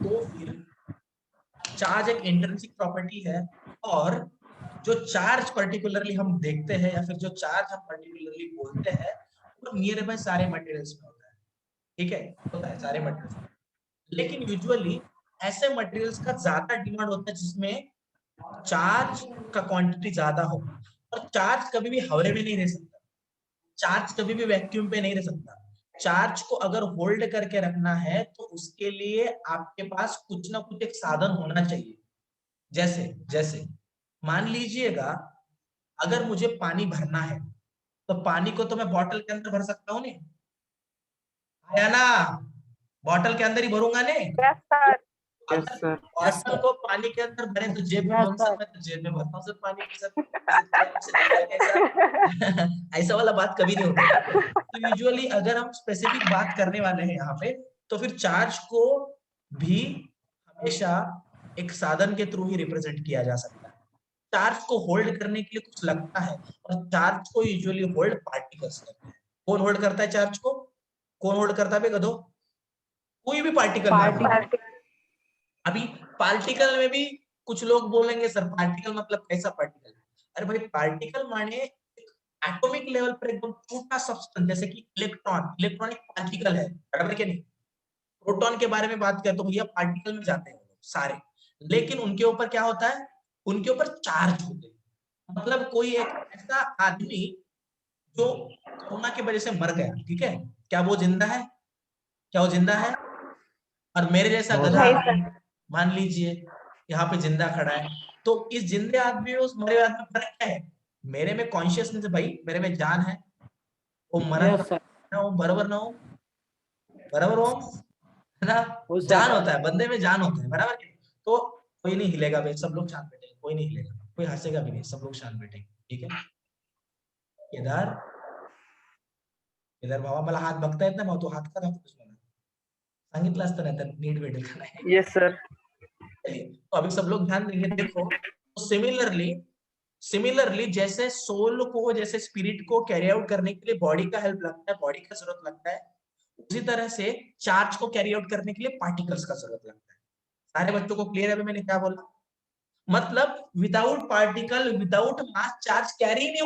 तो फिर चार्ज एक इंट्रिंसिक प्रॉपर्टी है, और जो चार्ज पर्टिकुलरली हम देखते हैं या फिर जो चार्ज हम पर्टिकुलरली बोलते हैं वो नियर बाय सारे मटेरियल्स में होता है, ठीक है, होता है सारे मटेरियल्स में। लेकिन यूजुअली ऐसे मटेरियल्स का ज्यादा डिमांड होता है जिसमें चार्ज का क्वांटिटी ज्यादा हो, और चार्ज कभी भी हवा में नहीं रह सकता, चार्ज कभी भी वैक्यूम पे नहीं रह सकता। चार्ज को अगर होल्ड करके रखना है तो उसके लिए आपके पास कुछ ना कुछ एक साधन होना चाहिए। जैसे जैसे मान लीजिएगा, अगर मुझे पानी भरना है तो पानी को तो मैं बॉटल के अंदर भर सकता हूँ नहीं, है ना, बॉटल के अंदर ही भरूंगा नहीं। Yes sir. अगर बॉटल को पानी के अंदर भरे तो जेब में भरूंगा सर, मैं तो जेब में भरता हूँ सर पानी के साथ, से निकाल के ऐसा ऐसा वाला बात कभी नहीं होता, ठीक है। तो यूजुअली अगर हम स्पेसिफिक बात करने वाले हैं यहाँ पे, तो फिर चार्ज को भी हमेशा एक साधन के थ्रू ही रिप्रेजेंट किया जा सकता है। चार्ज को होल्ड करने के लिए कुछ लगता है, और चार्ज को यूजुअली होल्ड पार्टिकल्स करते हैं। कौन होल्ड करता है चार्ज को? कौन होल्ड करता है गधो? कोई भी पार्टिकल मान लीजिए। अभी पार्टिकल में भी कुछ लोग बोलेंगे सर पार्टिकल मतलब कैसा पार्टिकल? अरे भाई पार्टिकल माने एटॉमिक लेवल पर एकदम छोटा सब्सटेंस, जैसे कि इलेक्ट्रॉन, इलेक्ट्रॉन एक पार्टिकल है, बराबर क्या नहीं? प्रोटॉन के बारे में बात करें तो भैया पार्टिकल में जाते हैं सारे, लेकिन उनके ऊपर क्या होता है? उनके ऊपर चार्ज होते हैं। मतलब कोई एक ऐसा आदमी जो कोरोना की वजह से मर गया, ठीक है, क्या वो जिंदा है? क्या वो जिंदा है? और मेरे जैसा गधा आदमी मान लीजिए यहाँ पे जिंदा खड़ा है, तो इस जिंदे आदमी और उस मरे आदमी में फर्क क्या है? मेरे में कॉन्शियसनेस है भाई, मेरे में जान है, वो मरण ना हो, बराबर ना हो, बराबर हो, है ना, जान होता है बंदे में, जान होता है, बराबर। तो कोई नहीं हिलेगा भाई, सब लोग शांत बैठेंगे, कोई नहीं हिलेगा, कोई हंसेगा भी नहीं, सब लोग शांत बैठेंगे, ठीक है। केदार, केदार भावा मला हात बघता येत नाही भाऊ, तू हात का दाखवतोस मला? सांगितलं असतं नाही तर नीट भेटेल का नाही? Yes sir. चलिए, तो अभी सब लोग ध्यान देंगे, देखो तो सिमिलरली, सिमिलरली जैसे सोल को, जैसे स्पिरिट को कैरी आउट करने के लिए बॉडी का हेल्प लगता है, बॉडी का जरूरत लगता है, उसी तरह से चार्ज को कैरी आउट करने के लिए पार्टिकल्स का जरूरत लगता है। सारे बच्चों को क्लियर है अभी मैंने क्या बोला? मतलब without particle, without mass charge carry ही नहीं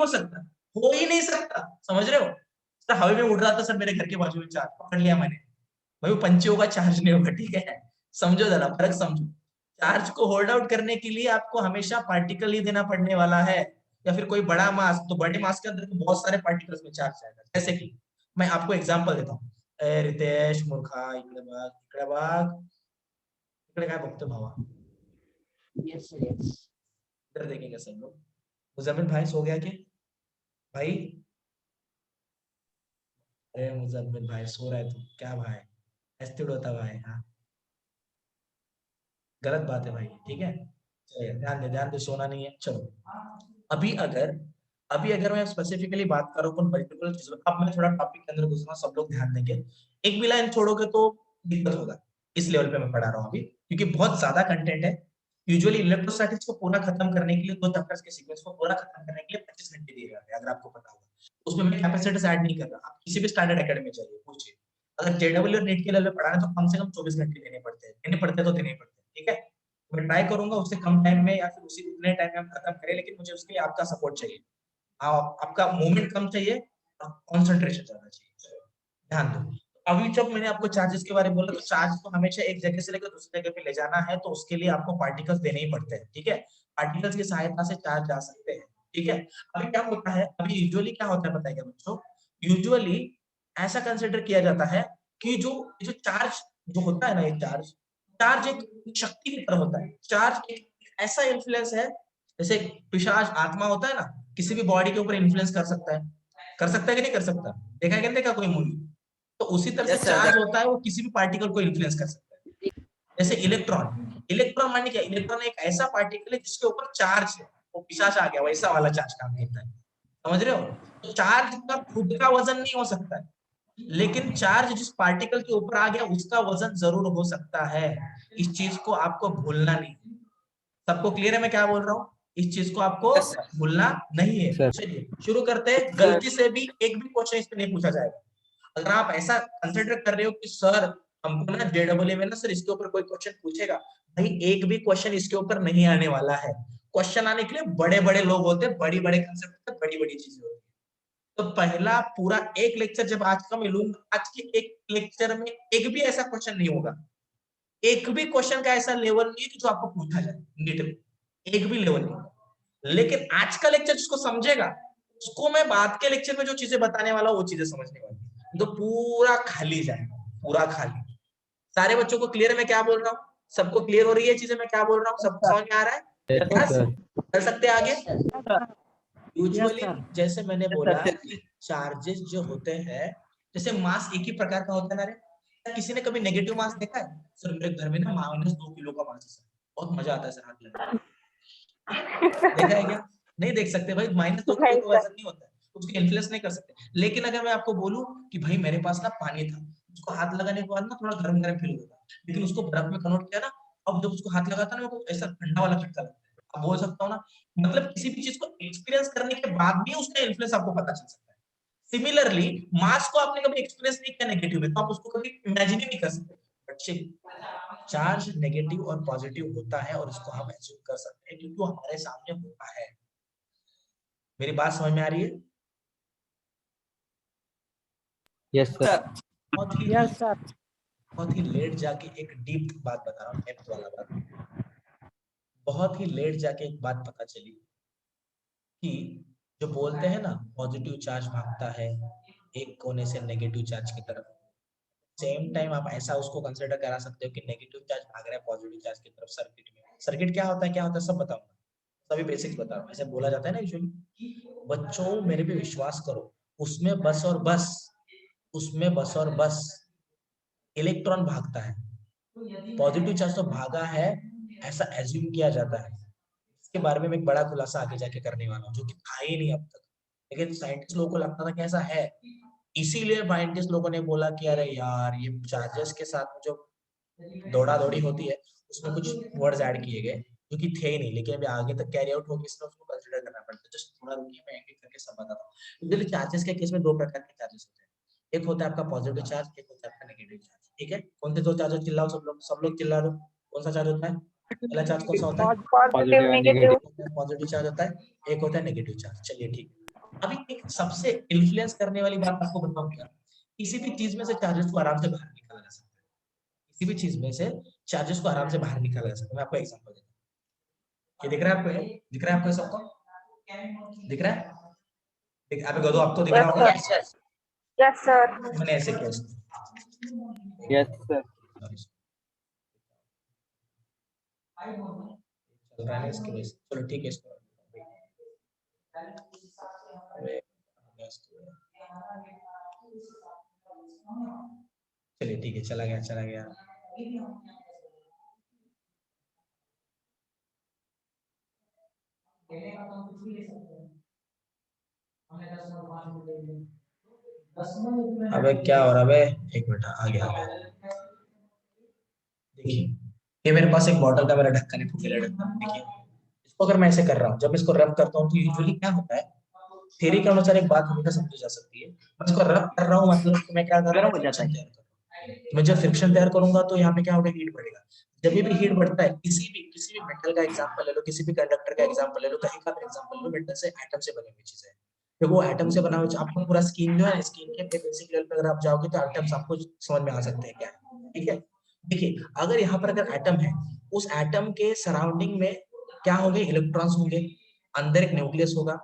हो ही नहीं सकता, समझ रहे हो? सर हवा में उड़ रहा था सर मेरे घर के बाजू में, चार्ज पकड़ लिया मैंने, भाई वो पंछी होगा, चार्ज नहीं होगा, ठीक है, समझो जरा फर्क समझो। चार्ज को होल्ड आउट करने के लिए आपको हमेशा पार्टिकल ही देना पड़ने वाला है, या फिर कोई बड़ा मास, तो बड़े मास के अंदर तो बहुत सारे पार्टिकल्स में चार्ज जाएगा। जैसे कि मैं आपको एग्जांपल देता हूँ, रितेश मूर्खा, इकडे बघ, इकडे बघ, इकडे काय बघतो भावा? यस यस, इधर देखेंगे सब लोग। मुजम्मिल भाई सो गया क्या भाई? अरे मुजम्मिल भाई सो रहा है तू क्या भाई? ऐसे थोड़ा होता भाई, हाँ गलत बात है भाई, ठीक है, चलिए ध्यान दे, सोना नहीं है, चलो। अभी अगर अभी अगर मैं स्पेसिफिकली बात करूं कौन पर्टिकुलर चीजों, अब मैं थोड़ा टॉपिक के अंदर घुस रहा हूं, सब लोग ध्यान देंगे। एक भी लाइन छोड़ोगे तो दिक्कत होगा, इस लेवल पे मैं पढ़ा रहा हूँ अभी, क्योंकि बहुत ज्यादा कंटेंट है। यूजुअली इलेक्ट्रोस्टैटिक्स को पूरा खत्म करने के लिए, दो चैप्टर्स के सीक्वेंस को पूरा खत्म करने के लिए 25 घंटे दिए जाते हैं, अगर आपको पता होगा। उसमें मैं कैपेसिटीज ऐड नहीं कर रहा, आप किसी भी स्टैंडर्ड एकेडमी चाहिए पूछिए, अगर जेडब्ल्यू और नीट के लेवल पे पढ़ाना तो कम से कम 24 घंटे देने पड़ते हैं, तो देने ही पड़ते हैं, ठीक है। मैं ट्राई करूंगा उससे कम टाइम में या फिर उसी उतने टाइम में हम खत्म करें, लेकिन मुझे उसके लिए आपका सपोर्ट चाहिए, आपका मूवमेंट कम चाहिए और कंसंट्रेशन ज्यादा चाहिए, ध्यान दो। अभी जब मैंने आपको चार्जेस के बारे में बोला, तो चार्ज को हमेशा एक जगह से लेकर दूसरी जगह पे ले जाना है, तो उसके लिए आपको पार्टिकल्स देने ही पड़ते हैं, ठीक है। पार्टिकल्स की सहायता से चार्ज जा सकते हैं, ठीक है। अभी क्या होता है, अभी यूजुअली क्या होता है बताइएगा बच्चों, यूजुअली ऐसा कंसिडर किया जाता है कि जो जो चार्ज जो होता है ना, ये चार्ज, चार्ज एक शक्ति की तरह होता है, चार्ज एक ऐसा इन्फ्लुएंस है, जैसे पिशाच आत्मा होता है ना, किसी भी बॉडी के ऊपर इन्फ्लुएंस कर सकता है कि नहीं कर सकता? देखा है कि नहीं देखा कोई मूवी? तो उसी तरह से चार्ज होता है, वो किसी भी पार्टिकल को इन्फ्लुएंस कर सकता है। जैसे इलेक्ट्रॉन, इलेक्ट्रॉन माने क्या? इलेक्ट्रॉन एक ऐसा पार्टिकल है जिसके ऊपर चार्ज है, वो पिशाच आ गया, वैसा वाला चार्ज काम करता है, समझ रहे हो? तो चार्ज का खुद का वजन नहीं हो सकता है, लेकिन चार्ज जिस पार्टिकल के ऊपर आ गया उसका वजन जरूर हो सकता है। इस चीज को आपको भूलना नहीं। सबको क्लियर है मैं क्या बोल रहा हूँ? इस चीज को आपको भूलना नहीं है। चलिए शुरू करते हैं। गलती से भी एक भी क्वेश्चन इस पे नहीं पूछा जाएगा। अगर आप ऐसा कंसिडर कर रहे हो कि सर हमको ना JEE में ना सर इसके ऊपर कोई क्वेश्चन पूछेगा, भाई एक भी क्वेश्चन इसके ऊपर नहीं आने वाला है। क्वेश्चन आने के लिए बड़े बड़े लोग होते हैं, बड़ी बड़े कंसेप्ट होते हैं, बड़ी बड़ी चीजें होती है। तो पहला पूरा एक लेक्चर जब आज का मैं लूंगा, आज के एक लेक्चर में एक भी ऐसा क्वेश्चन नहीं होगा, एक भी क्वेश्चन का ऐसा लेवल नहीं है कि जो आपको पूछा जाए नीट में, एक भी लेवल नहीं। लेकिन आज का लेक्चर जिसको समझेगा, उसको मैं बाद के लेक्चर में जो चीजें बताने वाला हूं वो चीजें समझने वाली, तो पूरा खाली जाएगा, पूरा खाली। सारे बच्चों को क्लियर मैं क्या बोल रहा हूँ? सबको क्लियर हो रही है चीजें मैं क्या बोल रहा हूँ? सबको समझ में आ रहा है? Yes sir. कर सकते हैं आगे? Usually sir. जैसे मैंने बोला कि चार्जेस जो होते हैं, जैसे मास एक ही प्रकार का होता है ना रे। किसी ने कभी नेगेटिव मास देखा है? सर मेरे घर में ना -2 किलो का मास है सर, बहुत मजा आता है सर हाथ लगाने में। देखा है क्या? नहीं देख सकते भाई, -2 किलो का वजन नहीं होता है, उसको इन्फ्लुएंस नहीं कर सकते। लेकिन अगर मैं आपको बोलूं कि भाई मेरे पास ना पानी था, उसको हाथ लगाने के बाद ना थोड़ा गर्म गर्म फील होता है, लेकिन उसको बर्फ में कन्वर्ट किया ना, अब जब उसको हाथ लगाता है ना, मेरे को ऐसा ठंडा वाला झटका लगता है। अब बोल सकता हूँ ना, मतलब किसी भी चीज को एक्सपीरियंस करने के बाद भी उसका इन्फ्लुएंस आपको पता चल सकता है। सिमिलरली मास को आपने कभी एक्सपीरियंस नहीं किया नेगेटिव में, तो आप उसको कभी इमेजिन ही नहीं कर सकते। बट चार्ज नेगेटिव और पॉजिटिव होता है, और इसको हम एज्यूम कर सकते हैं क्योंकि वो हमारे सामने होता है। मेरी बात समझ में आ रही है? Yes sir. बहुत ही यस सर। बहुत ही लेट जाके एक डीप बात बता रहा हूँ, डेप्थ वाला बात। बहुत ही लेट जाके एक बात पता चली कि जो बोलते हैं ना, पॉजिटिव चार्ज भागता है एक कोने से नेगेटिव चार्ज की तरफ, सेम टाइम आप ऐसा उसको कंसिडर करा सकते हो कि नेगेटिव चार्ज भाग रहा है पॉजिटिव चार्ज की तरफ सर्किट में। सर्किट क्या होता है, क्या होता है सब बताऊंगा, सभी बेसिक्स बता रहा हूँ। ऐसे बोला जाता है ना यूजुअली, बच्चों मेरे पे विश्वास करो, उसमें बस और बस, उसमें बस और बस इलेक्ट्रॉन भागता है। पॉजिटिव चार्ज तो भागा है ऐसा एज्यूम किया जाता है। इसके बारे में मैं एक बड़ा खुलासा आगे जाके करने वाला हूँ, जो कि था ही नहीं अब तक, लेकिन साइंटिस्ट लोगों को लगता था कि ऐसा है। इसीलिए साइंटिस्ट लोगों ने बोला कि अरे यार ये चार्जेस के साथ जो दौड़ा दौड़ी होती है, उसमें कुछ वर्ड्स ऐड किए गए जो कि थे ही नहीं, लेकिन अभी आगे तक कैरी आउट होगी, इसलिए उसको कंसीडर करना पड़ता है। जस्ट थोड़ा रुकिए, मैं एक एक करके सब बताता हूँ। यूजुअली चार्जेस के केस में दो प्रकार के चार्जेस होते हैं, एक होता है आपका पॉजिटिव चार्ज, एक होता है आपका नेगेटिव चार्ज। ठीक है, कौन से दो चार्ज चिल्लाओ, सब लोग चिल्ला दो। कौन सा चार्ज होता है? पहला चार्ज कौन सा होता है? पॉजिटिव और नेगेटिव। पॉजिटिव चार्ज होता है, एक होता है नेगेटिव चार्ज। चलिए ठीक है। अभी एक सबसे इन्फ्लुएंस करने वाली बात आपको बताऊं क्या, किसी भी चीज में से चार्जेस को आराम से बाहर निकाला जा सकता है। किसी भी चीज में से चार्जेस को आराम से बाहर निकाला जा सकता है। मैं आपको एग्जांपल देता हूँ। ये दिख रहा है आपको? ये दिख रहा है आपको सबको? दिख रहा है? आप गदो, आपको दिख रहा होगा। Yes sir. मैंने ऐसे किया इसको। Yes sir. चल रहा है इसकी वजह से। चलो ठीक है, इसको चलिए ठीक है, चला गया चला गया। अबे क्या हो रहा है? एक मिनट, आ गया आ गया। देखिए, ये मेरे पास एक बॉटल का मेरा ढक्कन है, फुकेला ढक्कन। देखिए, इसको अगर मैं ऐसे कर रहा हूँ, जब मैं इसको रब करता हूँ तो यूजुअली क्या होता है, थ्योरी के अनुसार एक बात हमेशा समझी जा सकती है। मैं इसको रब कर रहा हूँ, मतलब कि मैं क्या कर रहा हूँ, फ्रिक्शन तैयार कर रहा हूँ। मैं जब फ्रिक्शन तैयार करूंगा तो यहाँ पे क्या होगा, हीट बढ़ेगा। जब भी हीट बढ़ता है, किसी भी मेटल का एग्जांपल ले लो, किसी भी कंडक्टर का एग्जांपल ले लो, कहीं का भी एग्जांपल ले लो, मेटल से एटम से बनी हुई चीज है। तो वो एटम से बना हुआ, आपको पूरा स्किन जो है, स्किन के बेसिक लेवल पे अगर आप जाओगे तो एटम्स आपको समझ में आ सकते हैं क्या है। ठीक है, देखिए अगर यहाँ पर अगर एटम है, उस एटम के सराउंडिंग में क्या होंगे, इलेक्ट्रॉन्स होंगे। अंदर एक न्यूक्लियस होगा,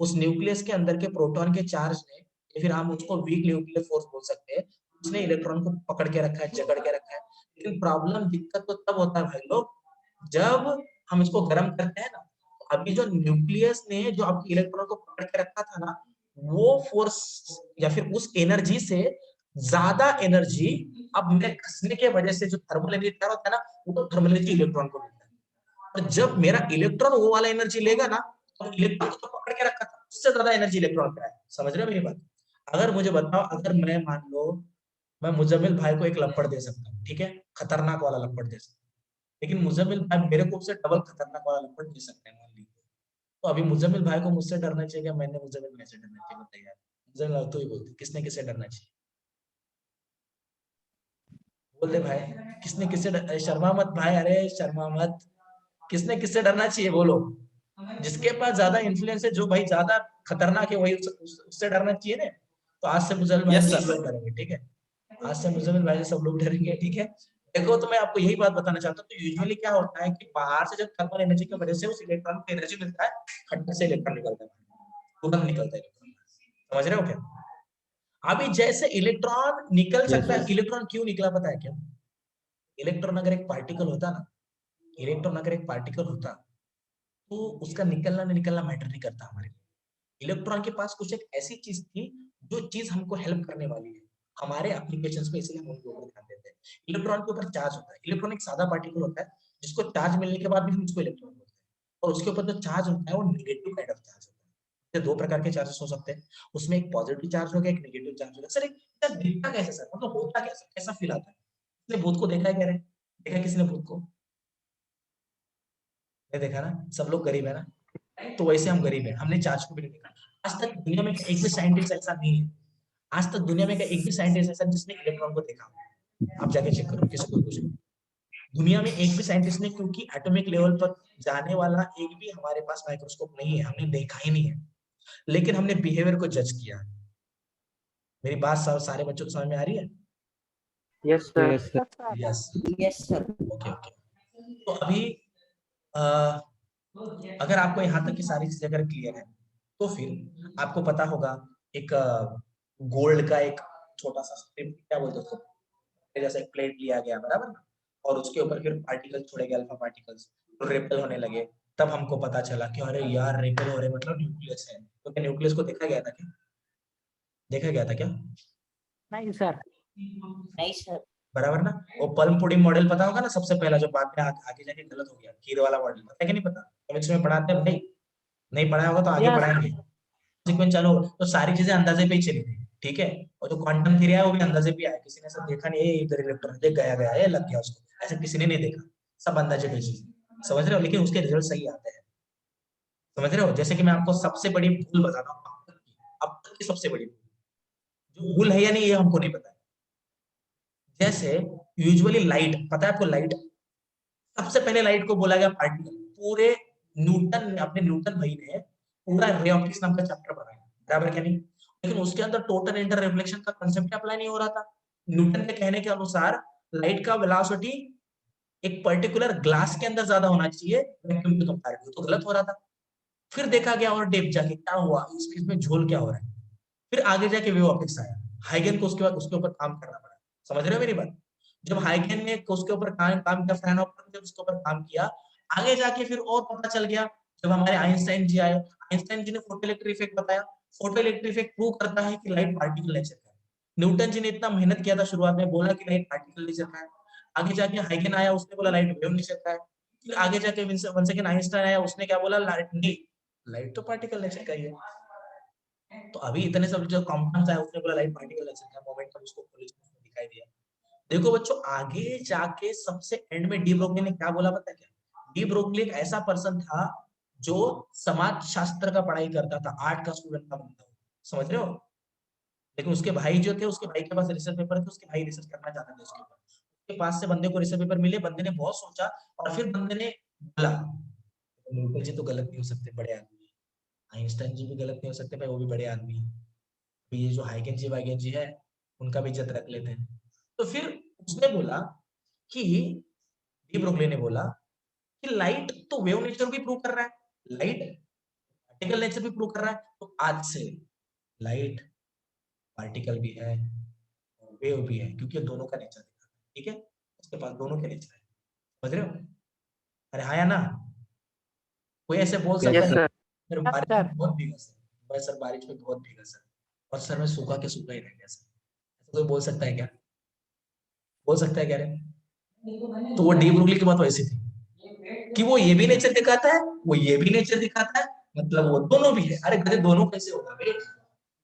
उस न्यूक्लियस के अंदर के प्रोटॉन के चार्ज ने, या फिर हम उसको वीक न्यूक्लियर फोर्स बोल सकते हैं, उसने इलेक्ट्रॉन को पकड़ के रखा है, जकड़ के रखा है। लेकिन प्रॉब्लम, दिक्कत तो तब होता है भाई लोग, जब हम इसको गर्म करते हैं ना, तो अभी जो न्यूक्लियस ने जो आपके इलेक्ट्रॉन को पकड़ के रखा था ना, वो फोर्स या फिर उस एनर्जी से ज्यादा एनर्जी अब मेरे कसने के वजह से जो थर्मल एनर्जी तैयार होता है ना, वो तो थर्मल एनर्जी इलेक्ट्रॉन को मिलता है। और जब मेरा इलेक्ट्रॉन वो वाला एनर्जी लेगा ना, तो इलेक्ट्रॉन को पकड़ के रखा था, उससे ज्यादा एनर्जी इलेक्ट्रॉन का है। समझ रहे हो मेरी बात? अगर मुझे बताओ, अगर मैं मान लो मैं मुजम्मिल भाई को एक लपड़ दे सकता हूँ, ठीक है, खतरनाक वाला लपड़ दे सकता हूँ, लेकिन मुजम्मिल भाई मेरे को उससे डबल खतरनाक वाला लपड़ दे सकते हैं मान लीजिए। तो अभी मुजम्मिल भाई को मुझसे डरना चाहिए क्या, मैंने मुजम्मिल भाई से डरना चाहिए? बताइए यार, मुजम्मिल तो ही बोलते किसने किससे डरना चाहिए? बोल दे भाई, किसने किससे शर्मा मत भाई, अरे शर्मा मत, किसने किससे डरना चाहिए बोलो? जिसके पास ज्यादा इन्फ्लुएंस है, जो भाई ज्यादा खतरनाक है, वही उससे डरना चाहिए ना। तो आज से मुजल भाई से सब लोग डरेंगे, ठीक है? आज से मुजल भाई से सब लोग डरेंगे, ठीक है? देखो, तो मैं आपको यही बात बताना चाहता हूँ, तो यूजुअली क्या होता है कि बाहर से जब थर्मल एनर्जी की वजह से उस इलेक्ट्रॉन को एनर्जी मिलता है, खड्डे से इलेक्ट्रॉन निकलता है, तुरंत निकलता है इलेक्ट्रॉन। समझ रहे हो क्या? अभी जैसे इलेक्ट्रॉन निकल Yes, सकता है, sir. इलेक्ट्रॉन क्यों निकला पता है क्या? इलेक्ट्रॉन अगर एक पार्टिकल होता ना, इलेक्ट्रॉन अगर एक पार्टिकल होता, तो उसका निकलना नहीं निकलना मैटर नहीं करता हमारे लिए। इलेक्ट्रॉन के पास कुछ एक ऐसी चीज थी, जो चीज हमको हेल्प करने वाली है हमारे एप्लीकेशंस पे, इसलिए हम उनके ऊपर ध्यान देते हैं। इलेक्ट्रॉन के ऊपर चार्ज होता है, इलेक्ट्रॉन एक सादा पार्टिकल होता है, जिसको चार्ज मिलने के बाद भी हम उसको इलेक्ट्रॉन बोलते हैं, और उसके ऊपर जो चार्ज होता है वो नेगेटिव काइंड ऑफ चार्ज होता है। ये दो प्रकार के चार्जेस हो सकते हैं, उसमें एक पॉजिटिव चार्ज होगा, एक नेगेटिव चार्ज होगा। सर एक दिखता कैसे, सर मतलब होता कैसा, कैसा फील आता है? किसने भूत को देखा है, कह रहे हैं? देखा किसने भूत को? नहीं देखा ना, सब लोग गरीब है ना, तो वैसे हम गरीब हैं, हमने चार्ज को भी नहीं देखा। आज तक दुनिया में एक भी साइंटिस्ट ऐसा नहीं है, आज तक दुनिया में एक भी साइंटिस्ट ऐसा जिसने इलेक्ट्रॉन को देखा हो। आप जाके चेक करो, किसी को पूछो। दुनिया में एक भी साइंटिस्ट ने, क्योंकि एटॉमिक लेवल पर जाने वाला एक भी हमारे पास माइक्रोस्कोप नहीं है, हमने देखा ही नहीं है, लेकिन हमने बिहेवियर को जज किया। मेरी बात सारे बच्चों को समझ में आ रही है? Yes, sir. Yes, sir. Yes, sir. Yes, Yes, sir. Okay okay. तो अभी अ, अगर आपको यहाँ तक की सारी चीजें अगर क्लियर है, तो फिर आपको पता होगा एक गोल्ड का एक छोटा सा क्या बोलते हैं उसको, जैसे एक प्लेट लिया गया, बराबर ना, और उसके ऊपर फिर पार्टिकल छोड़े गए, अल्फा पार्टिकल्स, तो रेपल होने लगे। तब हमको पता चला कि अरे यार, रेपल हो रहे मतलब न्यूक्लियस है। तो क्या न्यूक्लियस को देखा गया था क्या? देखा गया था क्या? नहीं सर। नहीं सर। बराबर ना। वो पल्म पुडिंग मॉडल पता होगा ना, सबसे पहला, जो बाद में आगे जाके गलत हो गया, खीर वाला मॉडल, पता है कि नहीं पता? केमिस्ट्री में पढ़ाते हैं भाई? नहीं पढ़ाया होगा तो आगे पढ़ाएंगे। सीक्वेंस चालू हो, तो सारी चीजें अंदाजे पे ही चली थी, ठीक है? और जो क्वांटम थ्योरी है वो भी अंदाजे पे आया, किसी ने सब देखा नहीं, ये इधर इलेक्ट्रॉन देख गया गया, ये लग गया उसको, ऐसे किसी ने नहीं देखा, सब अंदाजे पे चीज। समझ रहे हो? लेकिन उसके रिजल्ट सही आते हैं। समझ रहे हो? जैसे कि मैं आपको सबसे बड़ी भूल बताता हूँ, अब तक की सबसे बड़ी भूल, जो भूल है या नहीं ये हमको नहीं पता। जैसे यूजुअली लाइट, पता है आपको लाइट? सबसे पहले लाइट को बोला गया पार्टिकल, पूरे न्यूटन ने, अपने न्यूटन भाई ने पूरा रे ऑप्टिक्स नाम का चैप्टर पढ़ाया, बराबर क्या नहीं? लेकिन उसके अंदर टोटल इंटर रिफ्लेक्शन का कांसेप्ट अप्लाई नहीं हो रहा था। न्यूटन के कहने के अनुसार लाइट का वेलोसिटी एक पर्टिकुलर ग्लास के अंदर ज्यादा होना चाहिए वैक्यूम के कंपैरेटिव, तो गलत हो रहा था। फिर देखा गया और डेप जाके क्या हुआ, इसमें झोल क्या हो रहा है। फिर आगे जाके वेव ऑप्टिक्स आया, हाइगन को उसके बाद उसके ऊपर काम करना पड़ा। समझ रहे हो मेरी बात? जब हाइगन ने उसके ऊपर काम किया, फैन ऑफ जब उसके ऊपर काम किया, आगे जाके फिर और पता चल गया, जब हमारे आइंस्टाइन जी आए, आइंस्टाइन जी ने फोटो इलेक्ट्रिक इफेक्ट बताया। फोटो इलेक्ट्रिक इफेक्ट प्रूव करता है कि लाइट पार्टिकल नेचर का है। न्यूटन जी ने इतना मेहनत किया था शुरुआत में, बोला कि लाइट पार्टिकल नेचर का है। आगे जाके हाइगन आया, उसने बोला लाइट वेव नेचर का है। फिर आगे जाके वन सेकंड आइंस्टाइन आया, उसने क्या बोला, लाइट नहीं, लाइट तो पार्टिकल नेचर का ही है। तो अभी इतने सब जो कंपाउंड्स आए, उसने बोला लाइट पार्टिकल नेचर का, मोमेंटम उसको दिखाई दिया। देखो बच्चों, आगे जाके सबसे एंड में डी ब्रोगली ने क्या बोला पता है क्या? डी ब्रोगली एक ऐसा पर्सन था जो समाज शास्त्र का पढ़ाई करता था, आर्ट का स्टूडेंट था बंदा, समझ रहे हो? लेकिन उसके भाई जो थे, उसके भाई के पास रिसर्च पेपर थे, उसके भाई रिसर्च करना चाहते थे उसके ऊपर, उसके पास से बंदे को रिसर्च पेपर मिले, बंदे ने बहुत सोचा, और फिर बंदे ने बोला न्यूटन जी तो गलत नहीं हो सकते, बड़े आदमी हैं। आइंस्टाइन जी भी गलत नहीं हो सकते भाई, वो भी बड़े आदमी हैं। तो ये जो हाइगन वाइगन जी है, उनका भी इज्जत रख लेते हैं। तो फिर उसने बोला कि, डी ब्रोगली ने बोला कि लाइट तो वेव नेचर भी प्रूव कर रहा है, लाइट पार्टिकल नेचर भी प्रूव कर रहा है, तो आज से लाइट पार्टिकल भी है और वेव भी है, क्योंकि दोनों का नेचर दिखा है, ठीक है? उसके पास दोनों के नेचर है। समझ रहे हो? अरे हाँ या ना? कोई ऐसे बोल Yes, सकता है sir. सर बारिश में बहुत भीगा सर, मैं सर बारिश में बहुत भीगा सर, और सर मैं सूखा के सूखा ही रह गया सर, ऐसा कोई बोल सकता है क्या? बोल सकता है क्या रे? तो वो डी ब्रोगली की बात वैसी थी कि वो ये भी नेचर दिखाता है, वो ये भी नेचर दिखाता है, मतलब वो दोनों भी है। अरे गधे, दोनों कैसे होगा बे?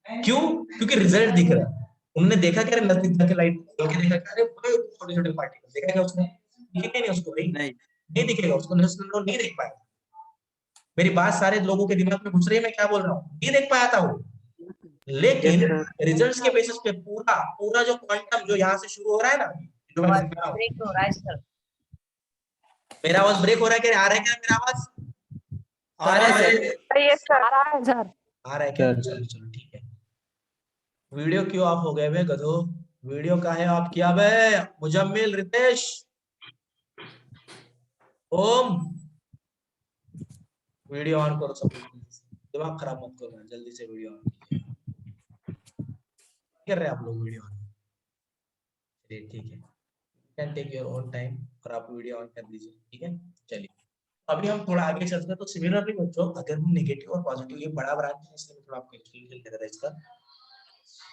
क्यों? क्योंकि रिजल्ट दिख रहा है। उन्होंने देखा क्या, नजदीक जाके लाइट खोल के देखा, अरे छोटे छोटे पार्टिकल देखा क्या उसने? दिखेगा नहीं उसको भाई, नहीं दिखेगा उसको, नहीं देख पाया। मेरी बात सारे लोगों के दिमाग में घुस रही है, मैं क्या बोल रहा हूँ, नहीं देख पाया था वो। लेकिन रिजल्ट्स के बेसिस पे पूरा पूरा जो क्वांटम जो यहाँ से शुरू हो रहा है ना, मैं आवाज देख पा रहा हूँ। ब्रेक हो रहा है सर। मेरा आवाज ब्रेक हो रहा है क्या? आ रहा है क्या मेरा आवाज? आ रहा है सर? Yes, sir. आ रहा है सर। आ रहा है क्या? सर। चलो चलो ठीक है। वीडियो क्यों ऑफ हो गए बे गधो? वीडियो का है ऑफ किया बे? मुजम्मिल, रितेश, ओम, वीडियो ऑन करो सब लोग। दिमाग खराब मत करो, जल्दी से वीडियो ऑन कर रहे हैं आप लोग वीडियो ऑन। चलिए ठीक है, can take your own time और आप वीडियो ऑन कर दीजिए, ठीक है। चलिए अभी हम थोड़ा आगे चलते हैं। तो सिमिलरली बच्चों, अगर हम नेगेटिव और पॉझिटिव, ये बडा ब्रांच है इसलिए मैं थोड़ा आपको एक्सप्लेन कर रहा इसका।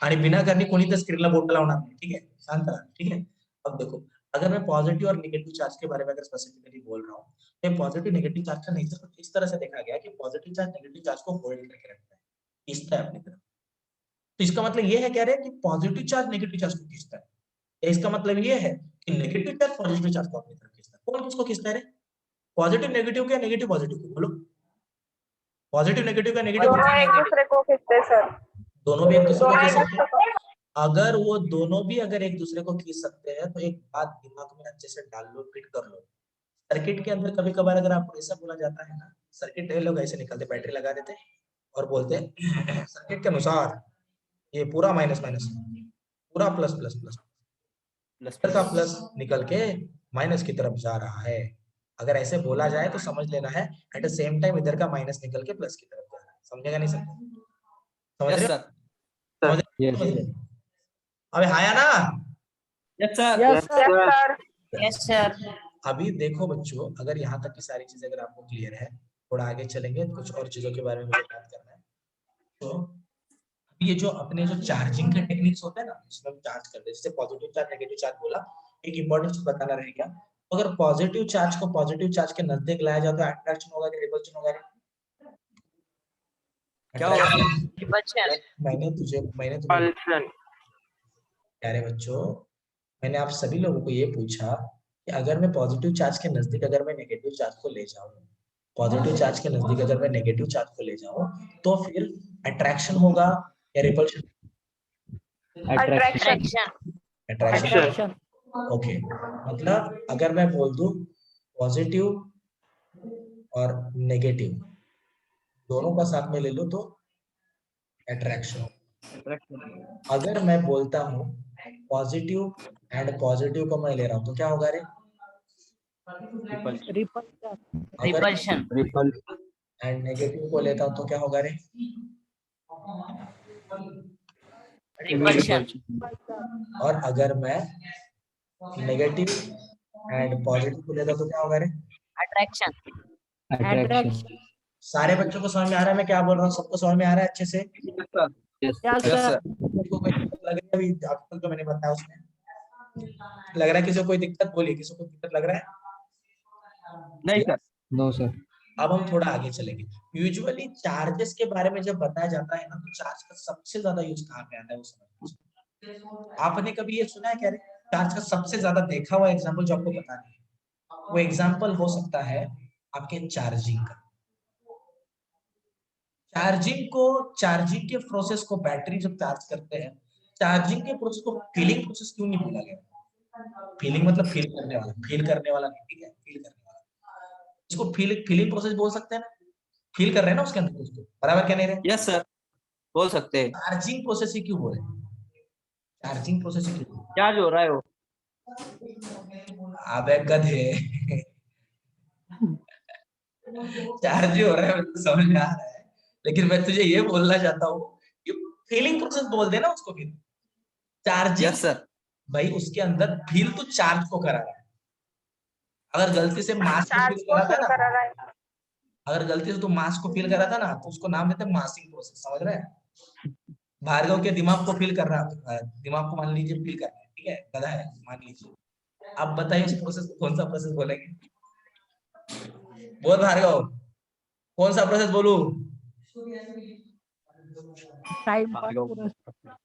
आणि विनाकारण कोणीतरी स्क्रीनला बोट लावणार नाही, ठीक है, शांत रहा, ठीक है। अब देखो, अगर मैं पॉजिटिव और नेगेटिव चार्ज के बारे में अगर स्पेसिफिकली बोल रहा हूँ, तो पॉजिटिव नेगेटिव चार्ज का नेचर कुछ इस तरह से देखा गया कि पॉजिटिव चार्ज नेगेटिव चार्ज को होल्ड करके रखता है, खींचता है अपनी तरफ। तो इसका मतलब ये है कह रहे हैं कि पॉजिटिव चार्ज नेगेटिव चार्ज को खींचता है, या इसका मतलब ये है कि नेगेटिव चार्ज पॉजिटिव चार्ज को अपनी तरफ खींचता है। कौन किसको खींचता है रे? पॉजिटिव नेगेटिव क्या, नेगेटिव पॉजिटिव को? बोलो, पॉजिटिव नेगेटिव का, नेगेटिव दोनों एक दूसरे को खींचते हैं सर। दोनों भी एक दूसरे को दोनों खींच एक सकते हैं। दूसरे को। अगर वो दोनों भी अगर एक दूसरे को खींच सकते हैं तो एक बात दिमाग में अच्छे से डाल लो, फिट कर लो। सर्किट के अंदर कभी कभार अगर आपको ऐसा बोला जाता है ना, सर्किट लोग ऐसे निकलते, बैटरी लगा देते और बोलते हैं सर्किट के अनुसार ये पूरा माइनस माइनस, पूरा प्लस प्लस प्लस, प्लस का प्लस निकल के माइनस की तरफ जा रहा है। अगर ऐसे बोला जाए तो समझ लेना है एट द सेम टाइम इधर का माइनस निकल के प्लस की तरफ जा रहा है। समझेगा नहीं समझ रहे हो? समझ यस रहे हो? अबे हाँ या ना? Yes sir. Yes, sir. Yes sir. अभी देखो बच्चों, अगर यहाँ तक की सारी चीजें अगर आपको क्लियर है, थोड़ा आगे चलेंगे, कुछ और चीजों के बारे में मुझे बात करना है। तो ये जो अपने जो चार्जिंग के टेक्निक्स होते हैं ना, उसमें हम चार्ज करते हैं, जैसे पॉजिटिव चार्ज नेगेटिव चार्ज बोला, एक इंपॉर्टेंट चीज बताना रह गया। अगर पॉजिटिव चार्ज को पॉजिटिव चार्ज के नजदीक लाया जाए तो अट्रैक्शन होगा कि रिपल्शन होगा? क्या होगा? रिपल्शन। मैंने तुम्हें प्यारे बच्चों, मैंने आप सभी लोगों को ये पूछा कि अगर मैं पॉजिटिव चार्ज के नजदीक अगर मैं नेगेटिव चार्ज को ले जाऊं, पॉजिटिव चार्ज के नजदीक अगर मैं नेगेटिव चार्ज को ले जाऊं, तो फिर अट्रैक्शन होगा या repulsion? Attraction. Attraction. Attraction. Okay, मतलब अगर मैं बोल दूं पॉजिटिव और नेगेटिव दोनों का साथ में ले लो तो अट्रैक्शन। अगर मैं बोलता हूँ पॉजिटिव एंड पॉजिटिव को मैं ले रहा हूँ तो क्या होगा रे? रिपल्शन। एंड नेगेटिव को लेता हूँ तो क्या होगा रे? रिपल्शन। और अगर मैं नेगेटिव एंड पॉजिटिव को लेता हूँ तो क्या होगा रे? अट्रैक्शन। सारे बच्चों को समझ में आ रहा है मैं क्या बोल रहा हूँ? सबको समझ में आ रहा है अच्छे से? Yes sir. किसी को कोई दिक्कत लग रही है अभी आपको जो मैंने बताया उसमें? लग रहा है किसी को कोई दिक्कत? बोलिए, किसी को दिक्कत लग रहा है? नहीं सर। No sir. अब हम थोड़ा आगे चलेंगे। यूजुअली चार्जेस के बारे में जब बताया जाता है ना, तो चार्ज का सबसे ज्यादा यूज कहाँ पे आता है वो समझ। आपने कभी ये सुना है क्या? चार्ज का सबसे ज्यादा देखा हुआ एग्जांपल जो आपको पता नहीं, वो एग्जांपल हो सकता है आपके चार्जिंग का। चार्जिंग के प्रोसेस को बैटरी जब चार्ज करते हैं, चार्जिंग के प्रोसेस को फीलिंग प्रोसेस क्यों नहीं बोला गया? फीलिंग मतलब फील करने वाला, फील करने वाला नहीं, ठीक है, फील करने वाला। इसको फीलिंग प्रोसेस बोल सकते हैं ना? फील कर रहे हैं ना उसके अंदर कुछ, तो बराबर क्या नहीं रहे? यस सर, बोल सकते हैं। चार्जिंग प्रोसेस ही क्यों बोले? चार्जिंग प्रोसेस ही क्यों? क्या जो हो रहा है वो? अबे गधे चार्ज हो रहा है तो समझ में आ रहा है, लेकिन मैं तुझे ये बोलना चाहता हूँ कि फीलिंग प्रोसेस बोल देना उसको। फिर चार्जिंग, यस सर। भाई उसके अंदर फील तो चार्ज को करा रहा है। अगर गलती से मास को चार्ज फील को करा था फील ना, करा रहा है। अगर गलती से तू मास को फील करा था ना, तो उसको नाम देते हैं मासिंग प्रोसेस। समझ रहे हैं? भार्गव के दिमाग को फील कर रहा है, दिमाग को मान लीजिए फील कर रहा है, ठीक है, गधा है मान लीजिए। अब बताइए उस प्रोसेस को कौन सा प्रोसेस बोलेंगे? बोल भार्गव, कौन सा प्रोसेस बोलूं?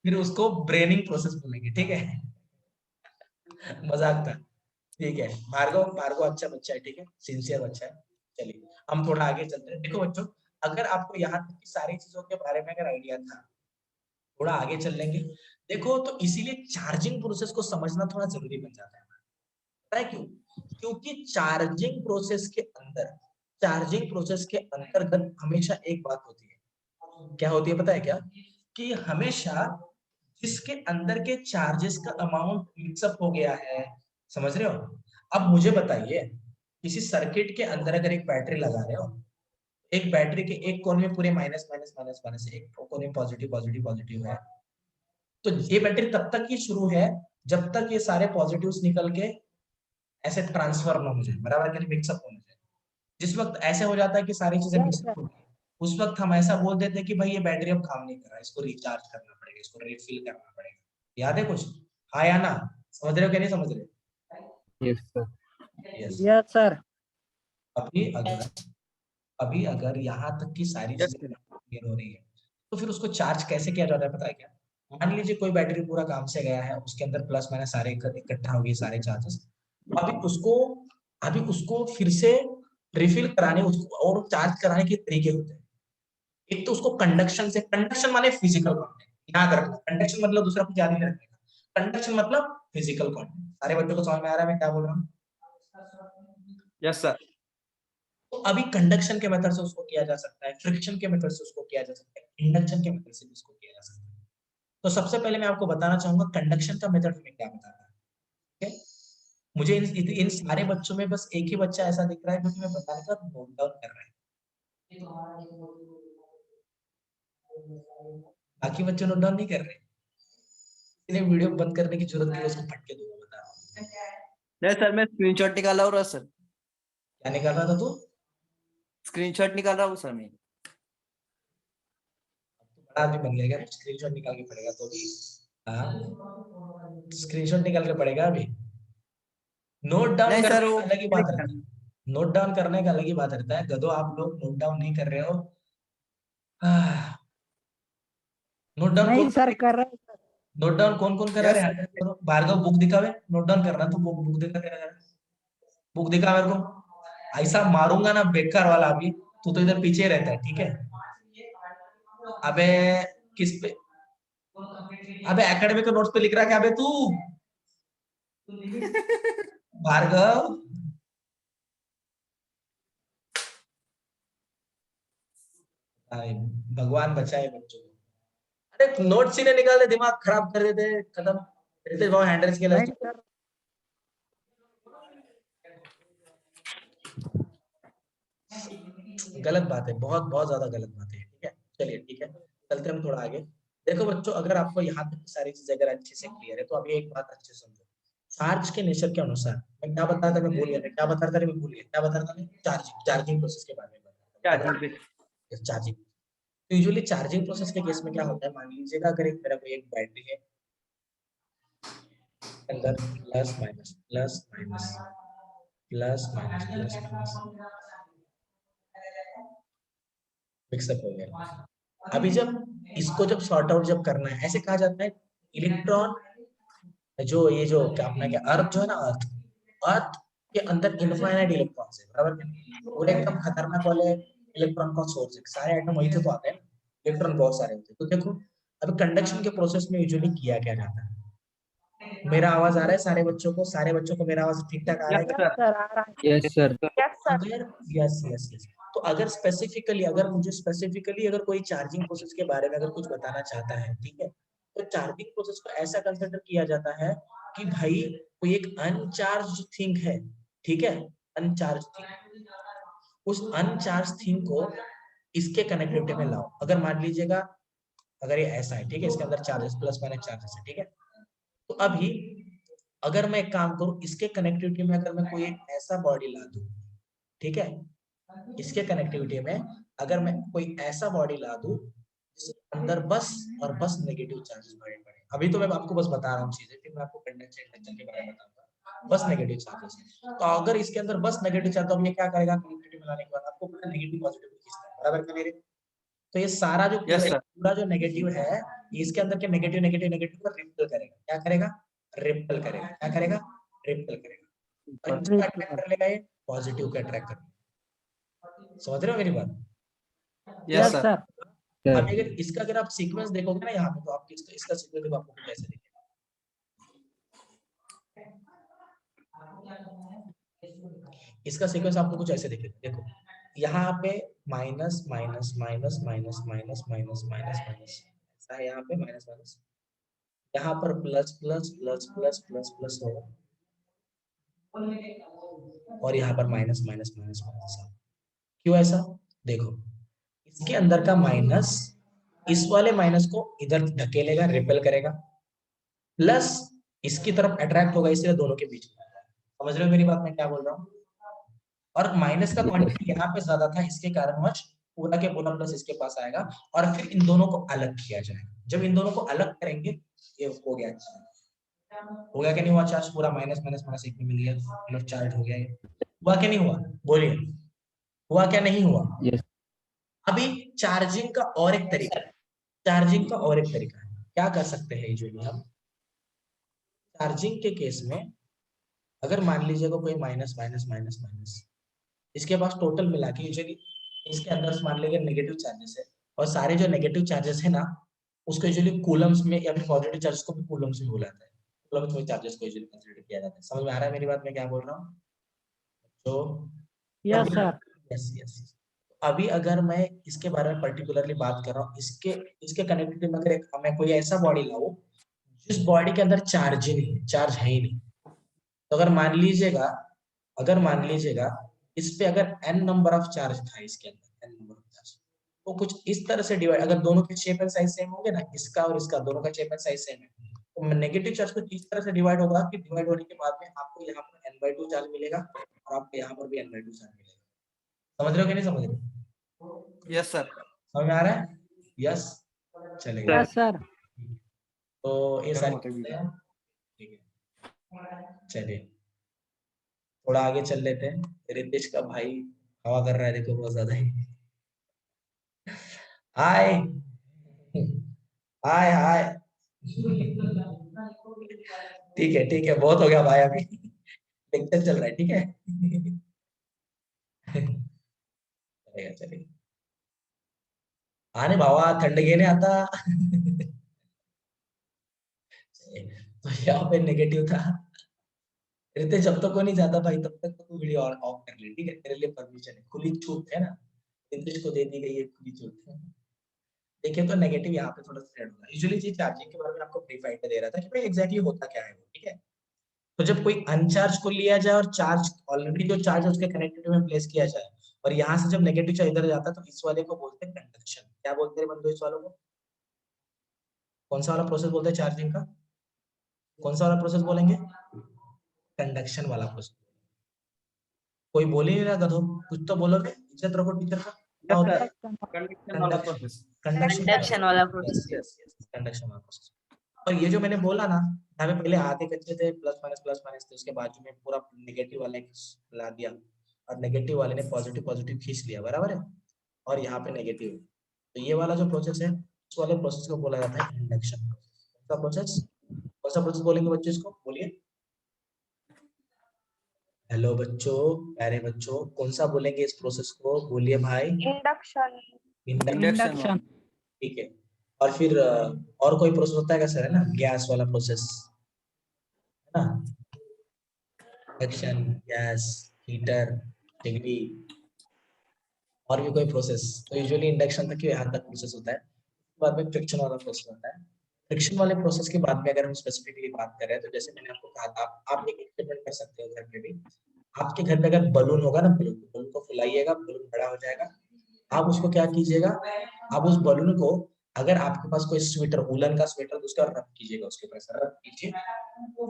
फिर उसको ब्रेनिंग प्रोसेस बोलेंगे, ठीक है। मजाक था, ठीक है। भार्गव भार्गव अच्छा बच्चा है, ठीक है, सिंसियर बच्चा है। चलिए हम थोड़ा आगे चलते हैं। देखो बच्चों, अगर आपको यहाँ तक की सारी चीजों के बारे में अगर आइडिया था, थोड़ा आगे चल लेंगे। देखो तो इसीलिए चार्जिंग प्रोसेस को समझना थोड़ा जरूरी बन जाता है। पता है क्यों? क्योंकि चार्जिंग प्रोसेस के अंतर्गत हमेशा एक बात होती है, क्या होती है पता है क्या? कि हमेशा जिसके अंदर के चार्जेस का अमाउंट मिक्सअप हो गया है, समझ रहे हो? अब मुझे बताइए, किसी सर्किट के अंदर अगर एक बैटरी लगा रहे हो, एक बैटरी के एक कोने में पूरे माइनस माइनस माइनस माइनस है, एक कोने में पॉजिटिव पॉजिटिव पॉजिटिव है, तो ये बैटरी तब तक ही शुरू है जब तक ये सारे पॉजिटिव्स निकल के ऐसे ट्रांसफर ना हो जाए, बराबर कि मिक्सअप हो जाए। जिस वक्त ऐसे हो जाता है कि सारी चीजें मिक्सअप हो गई, उस वक्त हम ऐसा बोल देते हैं कि भाई ये बैटरी अब काम नहीं कर रहा, इसको रिचार्ज करना पड़ेगा, इसको रिफिल करना पड़ेगा। याद है कुछ? हाँ या ना? समझ रहे हो कि नहीं समझ रहे? Yes, sir. Yes. Yes sir. अभी अगर यहाँ तक की सारी Yes, चीजें sir. क्लियर हो रही है, तो फिर उसको चार्ज कैसे किया जाता है पता है क्या? मान लीजिए कोई बैटरी पूरा काम से गया है, उसके अंदर प्लस माइनस सारे इकट्ठा हो गए सारे चार्जेस, अभी उसको फिर से रिफिल कराने उसको और चार्ज कराने के तरीके होते हैं। एक तो उसको कंडक्शन माने फिजिकल क्वांटिटी, याद रखना, कंडक्शन मतलब दूसरा कुछ याद नहीं रखने का, कंडक्शन मतलब फिजिकल क्वांटिटी। सारे बच्चों को समझ में आ रहा है मैं क्या बोल रहा हूँ? Yes, sir. तो अभी कंडक्शन के मेथड से उसको किया जा सकता है, फ्रिक्शन के मेथड से उसको किया जा सकता है, इंडक्शन के मेथड से भी उसको किया जा सकता है। तो सबसे पहले मैं आपको बताना चाहूंगा कंडक्शन का मेथड हमें क्या बताता है, ठीक है? मुझे इन सारे बच्चों में बस एक ही बच्चा ऐसा दिख रहा है जो कि मैं बताने का नोट डाउन कर रहा है, बाकी बच्चे नोट डाउन नहीं कर रहे। इसलिए वीडियो बंद करने की जरूरत नहीं है, उसको फटके दूंगा, बता रहा हूँ। नहीं सर, मैं स्क्रीनशॉट निकाल रहा हूँ सर। क्या निकाल रहा था तू? स्क्रीनशॉट निकाल रहा हूँ सर मैं। बड़ा आदमी बन गया क्या? स्क्रीनशॉट निकाल के पड़ेगा तो भी। हाँ, स्क्रीनशॉट निकाल के पड़ेगा अभी। नोट डाउन नहीं सर, करने वो का अलग ही बात रहता है, नोट डाउन करने का अलग ही बात रहता है। गधो, आप लोग नोट डाउन नहीं कर रहे हो। नोट डाउन नहीं कौन सर कर रहे हैं। नोट डाउन कौन कौन कर रहा यस है? हैंड करो, भार्गव बुक दिखावे, नोट डाउन करना तो बुक दिखा के रहा, बुक दिखा मेरे को। ऐसा मारूंगा ना बेकार वाला अभी, तू तो इधर पीछे रहता है, ठीक है? अबे किस पे? अबे एकेडमिक नोट्स पे लिख रहा है क्या बे तू? भार्गव, भगवान बचाए बच्चों को। अरे नोट सीने निकाल दे, दिमाग खराब कर देते, खत्म रहते भाव हैंडल्स के नहीं लिए। सर। गलत बात है, बहुत बहुत ज्यादा गलत बात है, ठीक है? चलिए ठीक है, चलते हम थोड़ा आगे। देखो बच्चों, अगर आपको यहाँ तक की सारी चीजें अगर अच्छे से क्लियर है, तो अभी एक बात अच्छे से समझो। चार्ज के नेचर के अनुसार मैं क्या बता रहा था, मैं भूल गया, क्या बता रहा था, मैं भूल गया, क्या बता रहा था मैं? चार्जिंग प्रोसेस के बारे में बता रहा था। चार्जिंग, तो यूजुअली चार्जिंग प्रोसेस के केस में क्या होता है, मान लीजिएगा अगर एक मेरा कोई एक बैटरी है, अंदर plus minus plus minus plus minus plus minus mixup हो गया। अभी जब इसको जब सॉर्ट आउट जब करना है, ऐसे कहा जाता है इलेक्ट्रॉन, जो ये जो क्या अपना क्या अर्थ जो है ना, अर्थ अर्थ के अंदर इनफाइनाइट इलेक्ट्रॉन्स है, बराबर कि नहीं? पूरे एकदम खतरनाक वाले इलेक्ट्रॉन का सोर्स है, सारे एटम वहीं से तो आते हैं, इलेक्ट्रॉन बहुत सारे होते हैं। तो देखो अब कंडक्शन के प्रोसेस में यूजुअली किया क्या जाता है। मेरा आवाज आ रहा है सारे बच्चों को मेरा आवाज ठीक ठाक आ रहा है यस क्या? Yes sir. सर आ रहा है। Yes sir. Yes sir. अगर यस यस यस, तो अगर स्पेसिफिकली अगर मुझे स्पेसिफिकली अगर कोई चार्जिंग प्रोसेस के बारे में अगर कुछ बताना चाहता है, ठीक है, तो चार्जिंग प्रोसेस को ऐसा कंसिडर किया जाता है कि भाई कोई एक अनचार्ज थिंग है, ठीक है, अनचार्ज थिंग, उस अनचार्ज थिंग को इसके कनेक्टिविटी में लाओ। अगर मान लीजिएगा अगर ये ऐसा है, ठीक है, इसके अंदर चार्जेस प्लस माइनस चार्जेस है, ठीक है, तो अभी अगर मैं एक काम करूं, इसके कनेक्टिविटी में अगर मैं कोई एक ऐसा बॉडी ला दूं, ठीक है, इसके कनेक्टिविटी में अगर मैं कोई ऐसा बॉडी ला दूं जिसके अंदर बस और बस नेगेटिव चार्जेस भरे पड़े। अभी तो मैं आपको बस बता रहा हूँ चीजें, फिर मैं आपको कंडक्शन इंडक्शन के बारे में बताऊंगा। बस नेगेटिव चार्जेस है, तो अगर इसके अंदर बस नेगेटिव चार्ज, तो ये क्या करेगा, कनेक्टिविटी मिलाने के बाद आपको पूरा नेगेटिव पॉजिटिव खींचता है, बराबर क्या मेरे? तो ये सारा जो यस सर। पूरा जो नेगेटिव है, इसके अंदर के नेगेटिव नेगेटिव नेगेटिव को रिपेल करेगा। क्या करेगा? रिपेल करेगा। क्या करेगा? रिपेल करेगा। और किसको अट्रैक्ट कर लेगा? ये पॉजिटिव को अट्रैक्ट करेगा। समझ रहे हो मेरी बात? Yes yes sir. सर। अभी अगर इसका अगर आप सीक्वेंस देखोगे ना यहाँ पे, तो आपको इसका सीक्वेंस देखो, आपको कुछ ऐसे दिखेगा। इसका सीक्वेंस आपको कुछ ऐसे दिखेगा, देखो यहाँ पे minus minus minus minus minus minus minus minus ऐसा है, यहाँ पे माइनस माइनस, यहाँ पर plus plus plus plus plus plus होगा और यहाँ पर माइनस माइनस माइनस माइनस। क्यों ऐसा? देखो इसके अंदर का माइनस इस वाले माइनस को इधर धकेलेगा, रिपेल करेगा, प्लस इसकी तरफ अट्रैक्ट होगा, इसलिए दोनों के बीच में। समझ रहे हो मेरी बात, मैं क्या बोल रहा हूँ? और माइनस का क्वांटिटी यहाँ पे ज्यादा था, इसके कारण पूरा के पूरा प्लस इसके पास आएगा और फिर इन दोनों को अलग किया जाएगा। जब इन दोनों को अलग करेंगे ये हो गया, हो गया कि नहीं हुआ चार्ज? पूरा माइनस माइनस माइनस एक में मिल गया, मतलब चार्ज हो गया। ये हुआ कि नहीं हुआ? बोलिए, हुआ क्या नहीं हुआ? Yes. अभी चार्जिंग का और एक तरीका है, चार्जिंग का और एक तरीका है, क्या कर सकते हैं यूजुअली हम चार्जिंग के केस में, अगर मान लीजिएगा कोई माइनस माइनस माइनस माइनस, इसके पास टोटल मिला के यूजुअली इसके अंदर से मान लीजिए नेगेटिव चार्जेस है, और सारे जो नेगेटिव चार्जेस है ना उसको यूजुअली कूलम्स में या फिर पॉजिटिव चार्जेस को भी कूलम्स में बुलाता है, कूलम्स में चार्जेस को यूजुअली कंसीडर किया जाता है। समझ में आ रहा है मेरी बात, मैं क्या बोल रहा हूँ? तो यस सर। Yes yes. अभी अगर मैं इसके बारे में पर्टिकुलरली बात कर रहा हूँ, इसके कनेक्टिविटी में अगर मैं कोई ऐसा बॉडी लाऊं जिस बॉडी के अंदर चार्ज ही नहीं, चार्ज है ही नहीं, तो अगर मान लीजिएगा इस पे अगर n नंबर ऑफ चार्ज था, इसके अंदर n नंबर ऑफ चार्ज, तो कुछ इस तरह से डिवाइड, अगर दोनों के शेप एंड साइज सेम होंगे ना, इसका और इसका दोनों का शेप एंड साइज सेम है, तो नेगेटिव चार्ज को इस तरह से डिवाइड होगा कि डिवाइड होने के बाद में आपको यहाँ पर n/2 चार्ज मिलेगा और आपको यहाँ पर भी n/2 चार्ज मिलेगा। समझ रहे हो कि नहीं समझ रहे हो? Yes sir. समझ में आ रहा है? यस, चलेगा। Yes sir. तो ये सारी होता है चीजें हैं, ठीक है। चलिए थोड़ा आगे चल लेते हैं। रितेश का भाई हवा कर रहा है, देखो बहुत ज्यादा ही। हाय हाय हाय, ठीक है बहुत हो गया भाई, अभी लेक्चर चल रहा है, ठीक है। चलेगा चलेगा, आने भावा थंड घेने आता। तो यहाँ पे नेगेटिव था। रितेश जब तक को नहीं जाता भाई तब तक तो वीडियो ऑफ कर ले, ठीक है, तेरे लिए परमिशन है, खुली छूट है ना, रितेश को दे दी गई है खुली छूट। देखिए तो नेगेटिव यहाँ पे थोड़ा सा ऐड होगा। यूजुअली जी चार्जिंग के बारे में आपको ब्रीफ आइडिया दे रहा था कि भाई एग्जैक्टली होता क्या है वो, ठीक है। तो जब कोई अनचार्ज को लिया जाए और चार्ज ऑलरेडी जो चार्ज है उसके कनेक्टिविटी में प्लेस किया जाए, और यहाँ से जब नेगेटिव चार्ज इधर जाता है तो इस वाले को बोलते हैं कंडक्शन। क्या बोलते हैं बंधु इस वालों को? कौन सा वाला प्रोसेस बोलते हैं चार्जिंग का? कौन सा वाला प्रोसेस बोलेंगे? कंडक्शन वाला प्रोसेस। कोई बोल ही नहीं रहा गधो, कुछ तो बोलोगे, इज्जत रखो टीचर का। क्या होता है? कंडक्शन वाला प्रोसेस। कंडक्शन वाला प्रोसेस। कंडक्शन वाला प्रोसेस। और ये जो मैंने बोला ना, यहाँ पे पहले आधे कच्चे थे, प्लस माइनस थे, उसके बाजू में पूरा नेगेटिव वाला एक ला दिया और नेगेटिव वाले ने पॉजिटिव पॉजिटिव खींच लिया, बराबर है, और यहाँ पे नेगेटिव। तो ये वाला जो प्रोसेस है उस वाले प्रोसेस को बोला जाता है इंडक्शन का प्रोसेस। कौन सा प्रोसेस बोलेंगे बच्चों इसको? बोलिए। हेलो बच्चों, प्यारे बच्चों, कौन सा बोलेंगे इस प्रोसेस को? बोलिए भाई। इंडक्शन। इंडक्शन। ठीक है। और फिर और कोई प्रोसेस होता है क्या सर? है ना, गैस वाला प्रोसेस, है ना, इंडक्शन, गैस, हीटर, डिग्री, और भी कोई प्रोसेस? तो यूजुअली इंडक्शन तक यहाँ तक प्रोसेस होता है। बाद में फ्रिक्शन वाला प्रोसेस होता है। फ्रिक्शन वाले प्रोसेस के बाद में अगर हम स्पेसिफिकली बात करें तो जैसे मैंने आपको कहा था, आप एक एक्सपेरिमेंट कर सकते हो घर पे भी। आपके घर पे अगर बलून होगा ना, बलून को फुलाइएगा, बलून बड़ा हो जाएगा। आप उसको क्या कीजिएगा, आप उस बलून को, अगर आपके पास कोई स्वेटर, वूलन का स्वेटर, तो उसका रब कीजिएगा, उसके ऊपर रब कीजिए।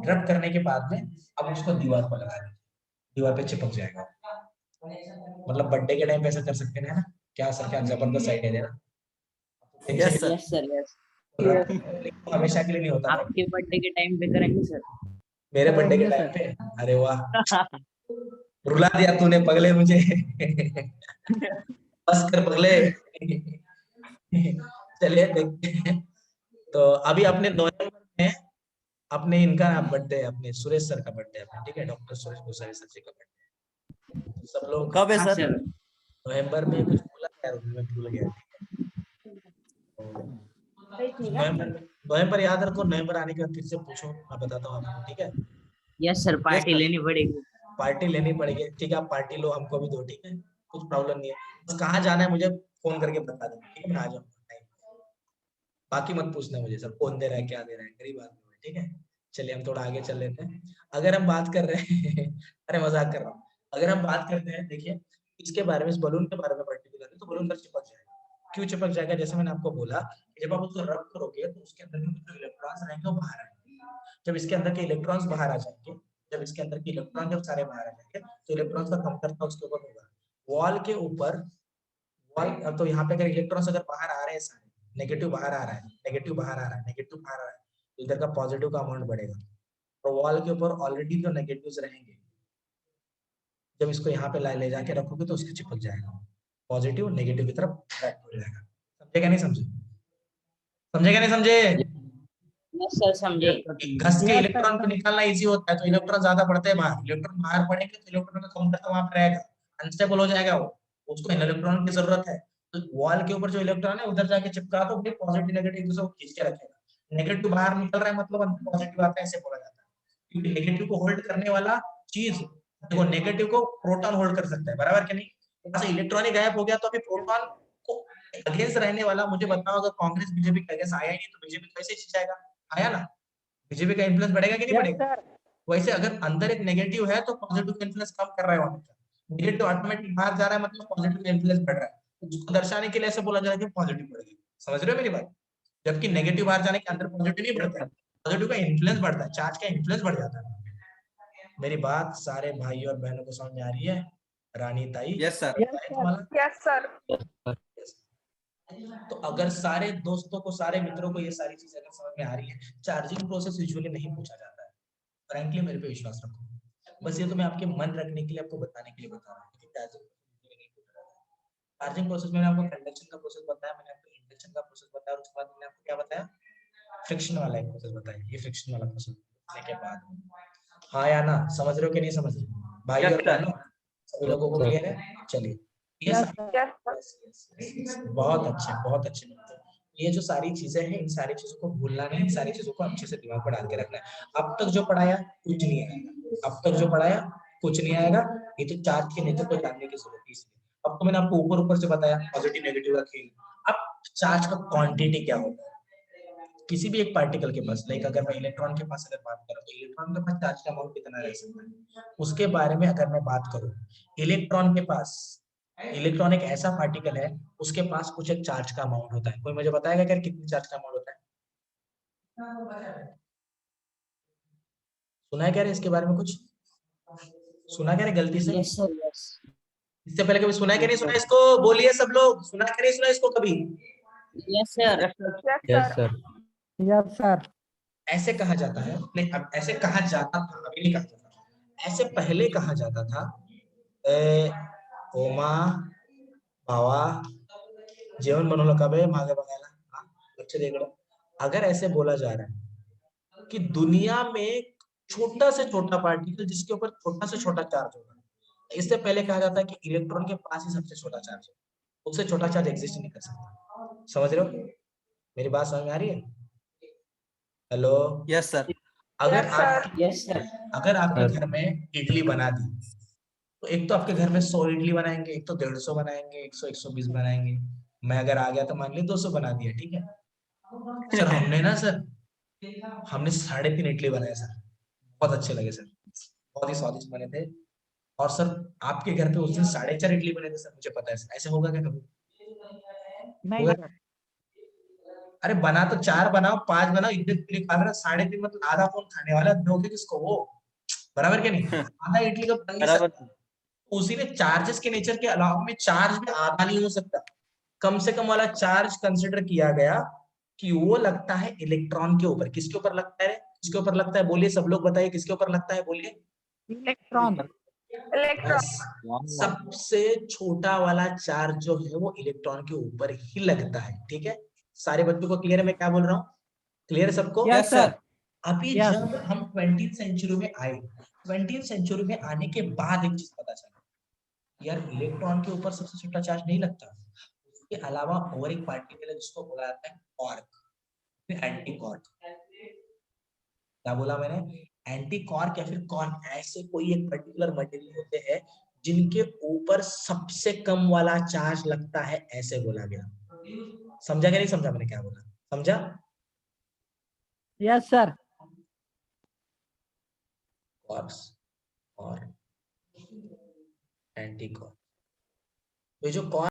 रब करने के बाद में आप उसको दीवार पर लगा दीजिए, दीवार पे चिपक जाएगा। मतलब बर्थडे के टाइम पे ऐसा कर सकते हैं ना? क्या सर, क्या जबरदस्त आइडिया दे रहा। Yes sir. Yes sir, yes. लेकिन हमेशा के लिए नहीं होता। आपके बर्थडे के टाइम पे करेंगे सर। मेरे बर्थडे के टाइम पे? अरे वाह, रुला दिया तूने पगले मुझे। बस कर पगले। चलिए देखते हैं। तो अभी अपने नवंबर में अपने इनका बर्थडे, अपने सुरेश सर का बर्थडे है, ठीक है, डॉक्टर सुरेश गोसावी सर जी का बर्थडे। सब लोग कब है हाँ सर? सर। नवंबर में कुछ बोला यार, मैं भूल गया, नवंबर याद रखो, नवंबर आने के बाद फिर से पूछो, मैं बताता हूँ आपको, ठीक है। Yes sir, party sir. लेनी पड़ेगी। पार्टी लेनी पड़ेगी, ठीक है, आप पार्टी लो, हमको भी दो, ठीक है, कुछ प्रॉब्लम नहीं है, बस कहाँ जाना है मुझे फोन करके बता देना, ठीक है, मैं आ जाऊंगा टाइम। बाकी मत पूछना मुझे सर कौन दे रहा है क्या दे रहा है, गरीब आदमी है, ठीक है। चलिए हम थोड़ा आगे चल लेते हैं। अगर हम बात कर रहे हैं अरे मजाक कर रहा हूँ, अगर हम बात करते हैं, देखिए इसके बारे में, इस बलून के बारे में पर्टिकुलरली, तो बलून पर चिपक जाएगा। क्यों चिपक जाएगा? जैसे मैंने आपको बोला कि जब आप उसको रब करोगे तो उसके अंदर के जो इलेक्ट्रॉन्स रहेंगे वो बाहर आएंगे। जब इसके अंदर के इलेक्ट्रॉन्स बाहर आ जाएंगे, जब इसके अंदर के इलेक्ट्रॉन जब सारे बाहर आ जाएंगे तो इलेक्ट्रॉन्स का कमतरता उसके ऊपर होगा। वॉल के ऊपर, वॉल, तो यहाँ पे अगर इलेक्ट्रॉन्स अगर बाहर आ रहे हैं सारे, नेगेटिव बाहर आ रहा है, नेगेटिव बाहर आ रहा है, नेगेटिव बाहर आ रहा है, तो इधर का पॉजिटिव का अमाउंट बढ़ेगा। तो वॉल के ऊपर ऑलरेडी जो नेगेटिव्स रहेंगे, जब इसको यहाँ पे ले जाके रखोगे तो उसके चिपक जाएगा, पॉजिटिव नेगेटिव की तरफ अट्रैक्ट हो जाएगा। समझे क्या नहीं समझे? समझे क्या नहीं समझे? यस सर समझे। घस के Yes, इलेक्ट्रॉन को sir. निकालना इजी होता है, तो इलेक्ट्रॉन ज्यादा बढ़ते हैं बाहर, इलेक्ट्रॉन बाहर पड़ेंगे तो इलेक्ट्रॉन का काउंटर वहां पे रहेगा, अनस्टेबल हो जाएगा वो, उसको इलेक्ट्रॉन की जरूरत है। तो वॉल के ऊपर जो इलेक्ट्रॉन है उधर जाके चिपका दो, पॉजिटिव नेगेटिव एक दूसरे को खींच के रखेगा। नेगेटिव बाहर निकल रहा है मतलब अंदर पॉजिटिव आता है, ऐसे बोला जाता है, क्योंकि नेगेटिव को होल्ड करने वाला चीज, देखो नेगेटिव को प्रोटॉन होल्ड कर सकता है, बराबर कि नहीं? तो इलेक्ट्रॉन ही गायब हो गया तो अभी प्रोटॉन को अगेंस्ट रहने वाला, मुझे बताओ अगर कांग्रेस बीजेपी के अगेंस्ट आया ही नहीं तो बीजेपी कैसे जीत जाएगा? आया ना, बीजेपी का इन्फ्लुएंस बढ़ेगा कि नहीं Yes, बढ़ेगा? sir. वैसे अगर अंदर एक नेगेटिव है तो पॉजिटिव का इन्फ्लुएंस कम कर रहा है वहां पे, नेगेटिव ऑटोमेटिक बाहर जा रहा है मतलब पॉजिटिव का इन्फ्लुएंस बढ़ रहा है, तो उसको दर्शाने के लिए ऐसे बोला जा रहा है कि पॉजिटिव बढ़ गया। समझ रहे हो मेरी बात? जबकि नेगेटिव बाहर जाने के अंदर पॉजिटिव नहीं बढ़ता है, पॉजिटिव का इन्फ्लुएंस बढ़ता है, चार्ज का इन्फ्लुएंस बढ़ जाता है। मेरी बात सारे भाई और बहनों को समझ में आ रही है? रानी ताई, यस सर। Yes, sir. तुम्हारा? Yes sir. तो अगर सारे दोस्तों को, सारे मित्रों को ये सारी चीजें अगर समझ में आ रही है, चार्जिंग प्रोसेस यूजुअली नहीं पूछा जाता है, फ्रैंकली मेरे पे विश्वास रखो, बस ये तो मैं आपके मन रखने के लिए, आपको बताने के लिए बता रहा हूँ कि चार्जिंग प्रोसेस में आपको कंडक्शन का प्रोसेस बताया, मैंने आपको इंडक्शन का प्रोसेस बताया, और उसके बाद मैंने आपको क्या बताया? फ्रिक्शन वाला एक प्रोसेस बताया, ये फ्रिक्शन वाला प्रोसेस के बाद, हाँ या ना, समझ रहे हो कि नहीं समझ रहे हो? भाई यस और सर। बहनों सभी लोगों को क्लियर है? चलिए, ये Yes, सारी, sir. Yes sir. बहुत अच्छे, बहुत अच्छे मित्र। ये जो सारी चीजें हैं, इन सारी चीजों को भूलना नहीं, इन सारी चीजों को अच्छे से दिमाग पर डाल के रखना है। अब तक जो पढ़ाया कुछ नहीं आएगा, अब तक जो पढ़ाया कुछ नहीं आएगा, ये तो चार्ज के नेचर को जानने की जरूरत है इसलिए। अब तो मैंने आपको ऊपर ऊपर से बताया पॉजिटिव नेगेटिव का खेल। अब चार्ज का क्वांटिटी क्या होता है किसी भी एक पार्टिकल के पास, लाइक अगर मैं इलेक्ट्रॉन के पास अगर बात करूं तो इलेक्ट्रॉन के पास चार्ज का अमाउंट कितना रह सकता है, उसके बारे में अगर मैं बात करूं, इलेक्ट्रॉन के पास, इलेक्ट्रॉन एक ऐसा पार्टिकल है, उसके पास कुछ एक चार्ज का अमाउंट होता है। कोई मुझे बताएगा क्या कितनी चार्ज का अमाउंट होता है? सुना है क्या रे इसके बारे में कुछ? सुना क्या रे गलती से? Yes sir yes. इससे पहले कभी सुना है कि नहीं सुना इसको? बोलिए सब लोग, सुना है कि नहीं सुना इसको कभी? Yes sir. Yes sir. Yes, sir. ऐसे कहा जाता है, नहीं अब ऐसे कहा जाता था, अभी नहीं कहा जाता, ऐसे पहले कहा जाता था, ए, ओमा भावा जेवण बनवलं का बे मागे बघायला, हा? लक्ष दे इकडं। अगर ऐसे बोला जा रहा है कि दुनिया में छोटा से छोटा पार्टिकल जिसके ऊपर छोटा से छोटा चार्ज होगा, इससे पहले कहा जाता है कि इलेक्ट्रॉन के पास ही सबसे छोटा चार्ज है, उससे छोटा चार्ज एग्जिस्ट नहीं कर सकता। समझ रहे हो? मेरी बात समझ में आ रही है? हेलो? Yes sir. अगर यस आप, सर। Yes sir. अगर आपके घर में इडली बना दी, तो एक तो आपके घर में 100 इडली बनाएंगे, एक तो 150 बनाएंगे, 100 120 बनाएंगे, मैं अगर आ गया तो मान ली 200 बना दिया, ठीक है सर। हमने ना सर, हमने 3.5 इडली बनाए सर, बहुत अच्छे लगे सर, बहुत ही स्वादिष्ट बने थे। और सर आपके घर पे उस दिन 4.5 इडली बने थे सर, मुझे पता है सर। ऐसे होगा क्या कभी? नहीं, होगा? sir. अरे बना तो 4 बनाओ 5 बनाओ, इतने इडली खा रहा 3.5 मतलब आधा कौन खाने वाला, दोगे किसको वो? बराबर क्या नहीं? आधा इडली का बन नहीं बराबर। सकता। उसी में चार्जेस के नेचर के अलावा में चार्ज में आधा नहीं हो सकता, कम से कम वाला चार्ज कंसिडर किया गया कि वो लगता है इलेक्ट्रॉन के ऊपर। किसके ऊपर लगता है? किसके ऊपर लगता है? बोलिए सब लोग बताइए किसके ऊपर लगता है, बोलिए। Electron. इलेक्ट्रॉन। बस सबसे छोटा वाला चार्ज जो है वो इलेक्ट्रॉन के ऊपर ही लगता है, ठीक है? सारे बच्चों को क्लियर है मैं क्या बोल रहा हूँ? क्लियर है सबको? Yes, yes sir. sir. अभी Yes. जब हम 20th सेंचुरी में आए, 20th सेंचुरी में आने के बाद एक चीज पता चला, यार इलेक्ट्रॉन के ऊपर सबसे छोटा चार्ज नहीं लगता, उसके अलावा और एक पार्टिकल है जिसको बोला जाता है क्वार्क, एंटी क्वार्क। क्या बोला मैंने? एंटी कॉर्क या फिर कॉर्क ऐसे कोई एक पर्टिकुलर मटेरियल होते हैं जिनके ऊपर सबसे कम वाला चार्ज लगता है, ऐसे बोला गया। समझा क्या नहीं समझा मैंने क्या बोला? समझा? Yes, sir. कॉर्क्स और एंटी कॉर्क। ये जो कॉर्क